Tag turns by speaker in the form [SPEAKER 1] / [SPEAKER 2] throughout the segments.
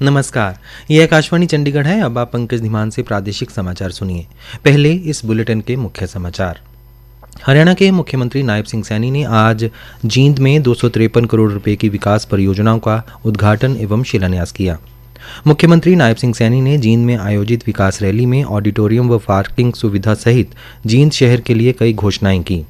[SPEAKER 1] नमस्कार, ये आकाशवाणी चंडीगढ़ है। अब आप पंकज धीमान से प्रादेशिक समाचार सुनिए। पहले इस बुलेटिन के मुख्य समाचार। हरियाणा के मुख्यमंत्री नायब सिंह सैनी ने आज जींद में 253 करोड़ रुपए की विकास परियोजनाओं का उद्घाटन एवं शिलान्यास किया। मुख्यमंत्री नायब सिंह सैनी ने जींद में आयोजित विकास रैली में ऑडिटोरियम व पार्किंग सुविधा सहित जींद शहर के लिए कई घोषणाएं की।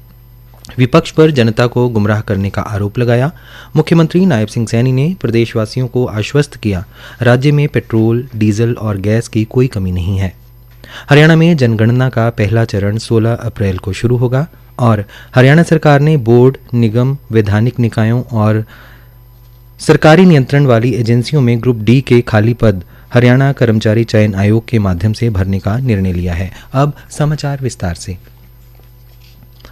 [SPEAKER 1] विपक्ष पर जनता को गुमराह करने का आरोप लगाया। मुख्यमंत्री नायब सिंह सैनी ने प्रदेशवासियों को आश्वस्त किया, राज्य में पेट्रोल, डीजल और गैस की कोई कमी नहीं है। हरियाणा में जनगणना का पहला चरण 16 अप्रैल को शुरू होगा और हरियाणा सरकार ने बोर्ड, निगम, वैधानिक निकायों और सरकारी नियंत्रण वाली एजेंसियों में ग्रुप डी के खाली पद हरियाणा कर्मचारी चयन आयोग के माध्यम से भरने का निर्णय लिया है। अब समाचार विस्तार से।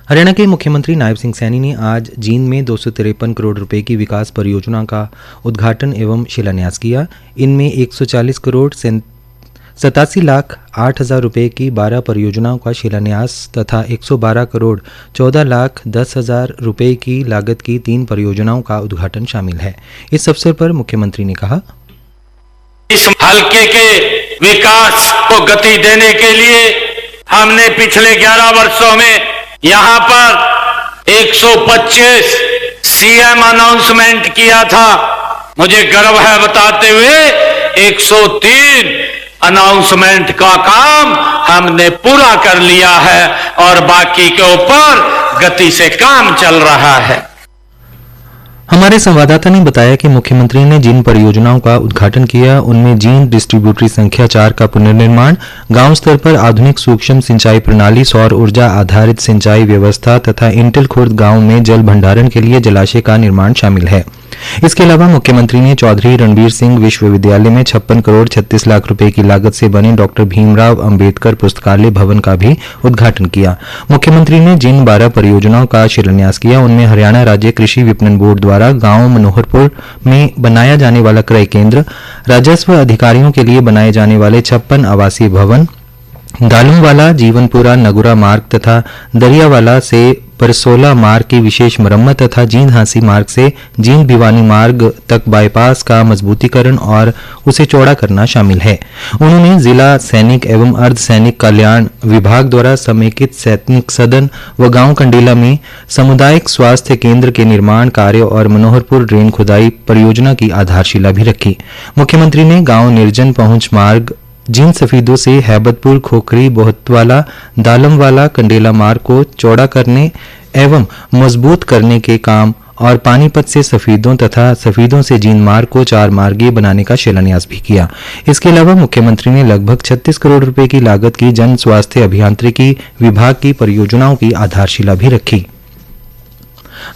[SPEAKER 1] हरियाणा के मुख्यमंत्री नायब सिंह सैनी ने आज जींद में 253 करोड़ रुपए की विकास परियोजना का उद्घाटन एवं शिलान्यास किया। इनमें 140 करोड़ 87 लाख 8 हज़ार रुपये की 12 परियोजनाओं का शिलान्यास तथा 112 करोड़ 14 लाख 10 हज़ार रुपये की लागत की 3 परियोजनाओं का उद्घाटन शामिल है। इस अवसर पर मुख्यमंत्री ने कहा,
[SPEAKER 2] इस हल्के के विकास को गति देने के लिए हमने पिछले 11 वर्षों में यहाँ पर 125 सीएम अनाउंसमेंट किया था। मुझे गर्व है बताते हुए 103 अनाउंसमेंट का काम हमने पूरा कर लिया है और बाकी के ऊपर गति से काम चल रहा है।
[SPEAKER 1] हमारे संवाददाता ने बताया कि मुख्यमंत्री ने जिन परियोजनाओं का उद्घाटन किया उनमें जींद डिस्ट्रीब्यूटरी संख्या 4 का पुनर्निर्माण, गांव स्तर पर आधुनिक सूक्ष्म सिंचाई प्रणाली, सौर ऊर्जा आधारित सिंचाई व्यवस्था तथा इंटल खुर्द गांव में जल भंडारण के लिए जलाशय का निर्माण शामिल है। इसके अलावा मुख्यमंत्री ने चौधरी रणबीर सिंह विश्वविद्यालय में 56 करोड़ 36 लाख रुपए की लागत से बने डॉक्टर भीमराव अंबेडकर पुस्तकालय भवन का भी उद्घाटन किया। मुख्यमंत्री ने जिन 12 परियोजनाओं का शिलान्यास किया उनमें हरियाणा राज्य कृषि विपणन बोर्ड द्वारा गांव मनोहरपुर में बनाया जाने वाला क्रय केंद्र, राजस्व अधिकारियों के लिए बनाए जाने वाले 56 आवासीय भवन, दालूवाला जीवनपुरा नगुरा मार्ग तथा दरियावाला से परसोला मार्ग की विशेष मरम्मत तथा जींद हांसी मार्ग से जींद भिवानी मार्ग तक बाईपास का मजबूतीकरण और उसे चौड़ा करना शामिल है। उन्होंने जिला सैनिक एवं अर्ध सैनिक कल्याण विभाग द्वारा समेकित सैनिक सदन व गांव कंडीला में सामुदायिक स्वास्थ्य केंद्र के निर्माण कार्य और मनोहरपुर ड्रेन खुदाई परियोजना की आधारशिला भी रखी। मुख्यमंत्री ने गांव निर्जन पहुंच मार्ग जींद सफीदों से हैबतपुर, खोखरी, बोहतवाला, दालमवाला, कंडेला मार्ग को चौड़ा करने एवं मजबूत करने के काम और पानीपत से सफीदों तथा सफीदों से जींद मार्ग को 4 मार्गीय बनाने का शिलान्यास भी किया। इसके अलावा मुख्यमंत्री ने लगभग 36 करोड़ रुपए की लागत की जन स्वास्थ्य अभियांत्रिकी विभाग की परियोजनाओं की आधारशिला भी रखी।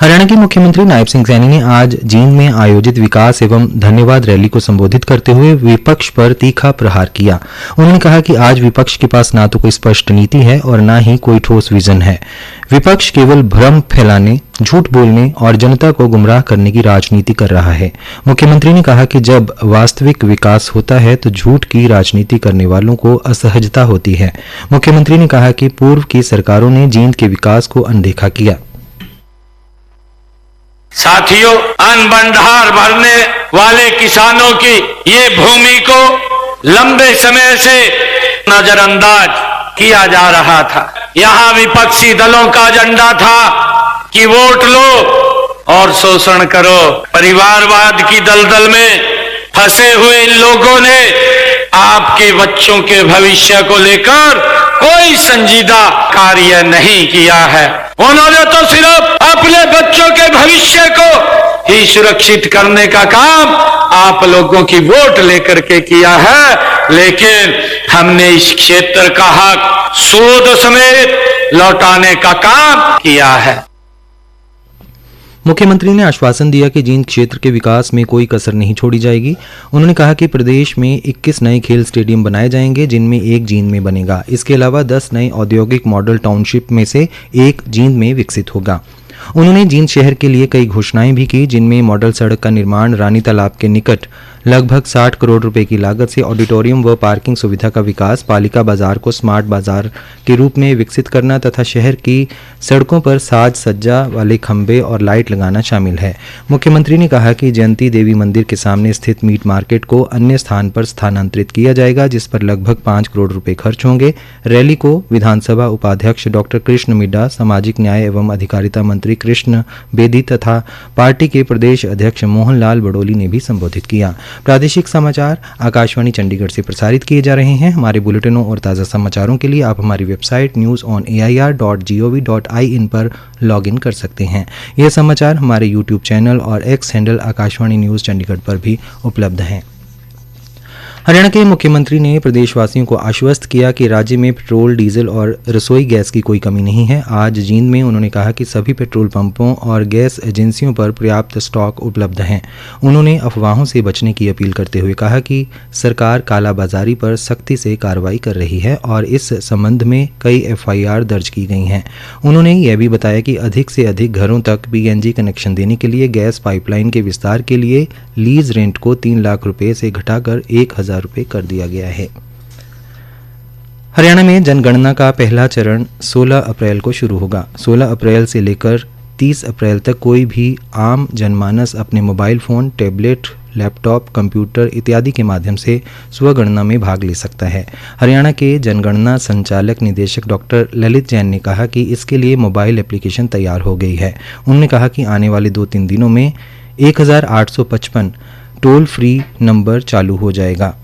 [SPEAKER 1] हरियाणा के मुख्यमंत्री नायब सिंह सैनी ने आज जींद में आयोजित विकास एवं धन्यवाद रैली को संबोधित करते हुए विपक्ष पर तीखा प्रहार किया। उन्होंने कहा कि आज विपक्ष के पास ना तो कोई स्पष्ट नीति है और ना ही कोई ठोस विजन है। विपक्ष केवल भ्रम फैलाने, झूठ बोलने और जनता को गुमराह करने की राजनीति कर रहा है। मुख्यमंत्री ने कहा कि जब वास्तविक विकास होता है तो झूठ की राजनीति करने वालों को असहजता होती है। मुख्यमंत्री ने कहा कि पूर्व की सरकारों ने जींद के विकास को अनदेखा किया।
[SPEAKER 2] साथियों, अन्न भंडार भरने वाले किसानों की ये भूमि को लंबे समय से नजरअंदाज किया जा रहा था। यहाँ विपक्षी दलों का एजेंडा था कि वोट लो और शोषण करो। परिवारवाद की दलदल में फंसे हुए इन लोगों ने आपके बच्चों के भविष्य को लेकर कोई संजीदा कार्य नहीं किया है। उन्होंने तो सिर्फ अपने बच्चों के भविष्य को ही सुरक्षित करने का काम आप लोगों की वोट लेकर के किया है, लेकिन हमने इस क्षेत्र का हक सूद समेत लौटाने का काम किया है।
[SPEAKER 1] मुख्यमंत्री ने आश्वासन दिया कि जींद क्षेत्र के विकास में कोई कसर नहीं छोड़ी जाएगी। उन्होंने कहा कि प्रदेश में 21 नए खेल स्टेडियम बनाए जाएंगे, जिनमें एक जींद में बनेगा। इसके अलावा 10 नए औद्योगिक मॉडल टाउनशिप में से एक जींद में विकसित होगा। उन्होंने जींद शहर के लिए कई घोषणाएं भी की, जिनमें मॉडल सड़क का निर्माण रानी तालाब के निकट लगभग 60 करोड़ रुपए की लागत से ऑडिटोरियम व पार्किंग सुविधा का विकास, पालिका बाजार को स्मार्ट बाजार के रूप में विकसित करना तथा शहर की सड़कों पर साज सज्जा वाले खंबे और लाइट लगाना शामिल है। मुख्यमंत्री ने कहा कि जयंती देवी मंदिर के सामने स्थित मीट मार्केट को अन्य स्थान पर स्थानांतरित किया जाएगा, जिस पर लगभग 5 करोड़ रुपए खर्च होंगे। रैली को विधानसभा उपाध्यक्ष डॉक्टर कृष्ण मिड्डा, सामाजिक न्याय एवं अधिकारिता मंत्री कृष्ण बेदी तथा पार्टी के प्रदेश अध्यक्ष मोहन लाल बड़ोली ने भी संबोधित किया। प्रादेशिक समाचार आकाशवाणी चंडीगढ़ से प्रसारित किए जा रहे हैं। हमारे बुलेटिनों और ताज़ा समाचारों के लिए आप हमारी वेबसाइट newsonair.gov.in पर लॉगिन कर सकते हैं। यह समाचार हमारे यूट्यूब चैनल और x handle Akashvani news Chandigarh पर भी उपलब्ध हैं। हरियाणा के मुख्यमंत्री ने प्रदेशवासियों को आश्वस्त किया कि राज्य में पेट्रोल, डीजल और रसोई गैस की कोई कमी नहीं है। आज जींद में उन्होंने कहा कि सभी पेट्रोल पंपों और गैस एजेंसियों पर पर्याप्त स्टॉक उपलब्ध हैं। उन्होंने अफवाहों से बचने की अपील करते हुए कहा कि सरकार कालाबाजारी पर सख्ती से कार्रवाई कर रही है और इस संबंध में कई FIR दर्ज की गई हैं। उन्होंने यह भी बताया कि अधिक से अधिक घरों तक PNG कनेक्शन देने के लिए गैस पाइपलाइन के विस्तार के लिए लीज रेंट को 3 लाख रुपये से घटाकर 1,000 रुपये कर दिया गया है। हरियाणा में जनगणना का पहला चरण 16 अप्रैल को शुरू होगा। 16 अप्रैल से लेकर 30 अप्रैल तक कोई भी आम जनमानस अपने mobile phone, tablet, laptop, computer इत्यादि के माध्यम से स्वगणना में भाग ले सकता है। हरियाणा के जनगणना संचालक निदेशक डॉक्टर ललित जैन ने कहा कि इसके लिए मोबाइल एप्लीकेशन तैयार हो गई है। उन्होंने कहा कि आने वाले 2-3 दिनों में 1855 टोल फ्री नंबर चालू हो जाएगा।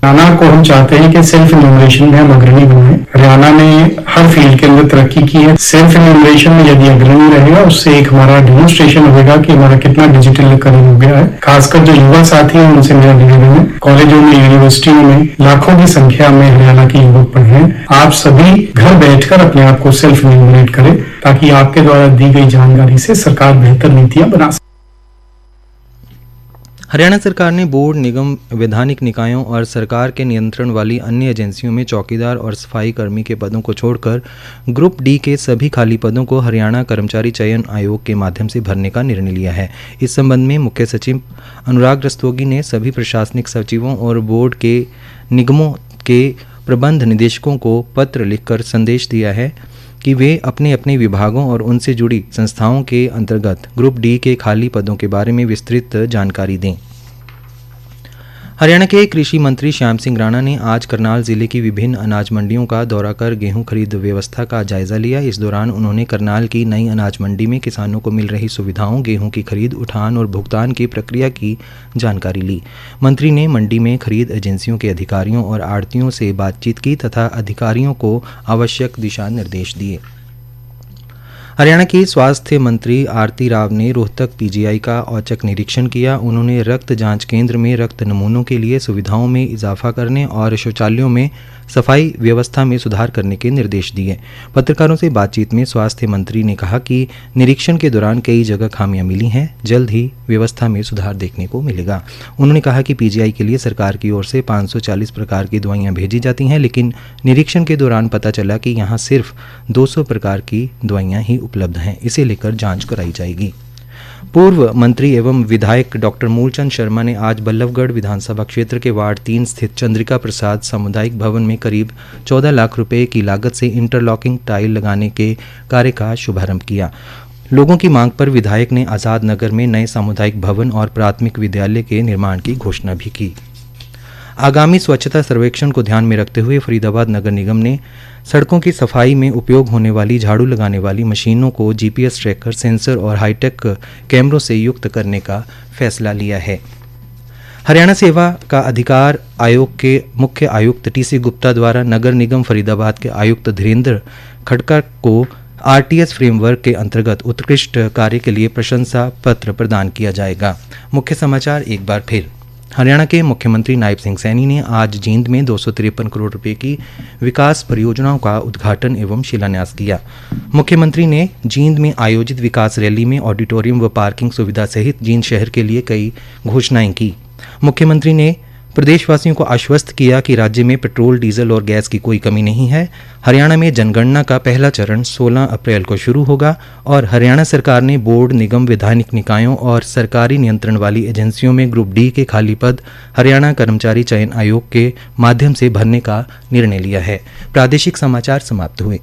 [SPEAKER 3] हरियाणा को हम चाहते हैं कि सेल्फ इन्यूमरेशन में हम अग्रणी बने। हरियाणा ने हर फील्ड के अंदर तरक्की की है। सेल्फ इन्यूमरेशन में यदि अग्रणी रहेगा, उससे एक हमारा डेमोन्स्ट्रेशन होगा कि हमारा कितना डिजिटलीकरण हो गया है। खासकर जो युवा साथी हैं उनसे मेरा निवेदन है, कॉलेजों में, यूनिवर्सिटियों में लाखों की संख्या में हरियाणा के युवक पढ़े हैं। आप सभी घर बैठकर अपने आप को सेल्फ इन्यूमरेट करें ताकि आपके द्वारा दी गई जानकारी से सरकार बेहतर नीतियां बना सके।
[SPEAKER 1] हरियाणा सरकार ने बोर्ड, निगम, वैधानिक निकायों और सरकार के नियंत्रण वाली अन्य एजेंसियों में चौकीदार और सफाई कर्मी के पदों को छोड़कर ग्रुप D के सभी खाली पदों को हरियाणा कर्मचारी चयन आयोग के माध्यम से भरने का निर्णय लिया है। इस संबंध में मुख्य सचिव अनुराग रस्तोगी ने सभी प्रशासनिक सचिवों और बोर्ड के निगमों के प्रबंध निदेशकों को पत्र लिखकर संदेश दिया है कि वे अपने अपने विभागों और उनसे जुड़ी संस्थाओं के अंतर्गत ग्रुप D के खाली पदों के बारे में विस्तृत जानकारी दें। हरियाणा के कृषि मंत्री श्याम सिंह राणा ने आज करनाल जिले की विभिन्न अनाज मंडियों का दौरा कर गेहूं खरीद व्यवस्था का जायजा लिया। इस दौरान उन्होंने करनाल की नई अनाज मंडी में किसानों को मिल रही सुविधाओं, गेहूं की खरीद, उठान और भुगतान की प्रक्रिया की जानकारी ली। मंत्री ने मंडी में खरीद एजेंसियों के अधिकारियों और आढ़तियों से बातचीत की तथा अधिकारियों को आवश्यक दिशा निर्देश दिए। हरियाणा की स्वास्थ्य मंत्री आरती राव ने रोहतक PGI का औचक निरीक्षण किया। उन्होंने रक्त जांच केंद्र में रक्त नमूनों के लिए सुविधाओं में इजाफा करने और शौचालयों में सफाई व्यवस्था में सुधार करने के निर्देश दिए। पत्रकारों से बातचीत में स्वास्थ्य मंत्री ने कहा कि निरीक्षण के दौरान कई जगह खामियां मिली हैं, जल्द ही व्यवस्था में सुधार देखने को मिलेगा। उन्होंने कहा कि PGI के लिए सरकार की ओर से 540 प्रकार की दवाइयां भेजी जाती हैं, लेकिन निरीक्षण के दौरान पता चला कि यहां सिर्फ 200 प्रकार की दवाइयां ही उपलब्ध हैं। इसे लेकर जांच कराई जाएगी। पूर्व मंत्री एवं विधायक डॉक्टर मूलचंद शर्मा ने आज बल्लभगढ़ विधानसभा क्षेत्र के वार्ड 3 स्थित चंद्रिका प्रसाद सामुदायिक भवन में करीब 14 लाख रुपए की लागत से इंटरलॉकिंग टाइल लगाने के कार्य का शुभारंभ किया। लोगों की मांग पर विधायक ने आज़ाद नगर में नए सामुदायिक भवन और प्राथमिक विद्यालय के निर्माण की घोषणा भी की। आगामी स्वच्छता सर्वेक्षण को ध्यान में रखते हुए फरीदाबाद नगर निगम ने सड़कों की सफाई में उपयोग होने वाली झाड़ू लगाने वाली मशीनों को GPS ट्रैकर, सेंसर और हाईटेक कैमरों से युक्त करने का फैसला लिया है। हरियाणा सेवा का अधिकार आयोग के मुख्य आयुक्त TC गुप्ता द्वारा नगर निगम फरीदाबाद के आयुक्त धीरेन्द्र खड़का को RTS फ्रेमवर्क के अंतर्गत उत्कृष्ट कार्य के लिए प्रशंसा पत्र प्रदान किया जाएगा। मुख्य समाचार एक बार फिर। हरियाणा के मुख्यमंत्री नायब सिंह सैनी ने आज जींद में 253 करोड़ रुपए की विकास परियोजनाओं का उद्घाटन एवं शिलान्यास किया। मुख्यमंत्री ने जींद में आयोजित विकास रैली में ऑडिटोरियम व पार्किंग सुविधा सहित जींद शहर के लिए कई घोषणाएं की। मुख्यमंत्री ने प्रदेशवासियों को आश्वस्त किया कि राज्य में पेट्रोल, डीजल और गैस की कोई कमी नहीं है। हरियाणा में जनगणना का पहला चरण 16 अप्रैल को शुरू होगा और हरियाणा सरकार ने बोर्ड, निगम, विधायिक निकायों और सरकारी नियंत्रण वाली एजेंसियों में ग्रुप डी के खाली पद हरियाणा कर्मचारी चयन आयोग के माध्यम से भरने का निर्णय लिया है। प्रादेशिक समाचार समाप्त हुए।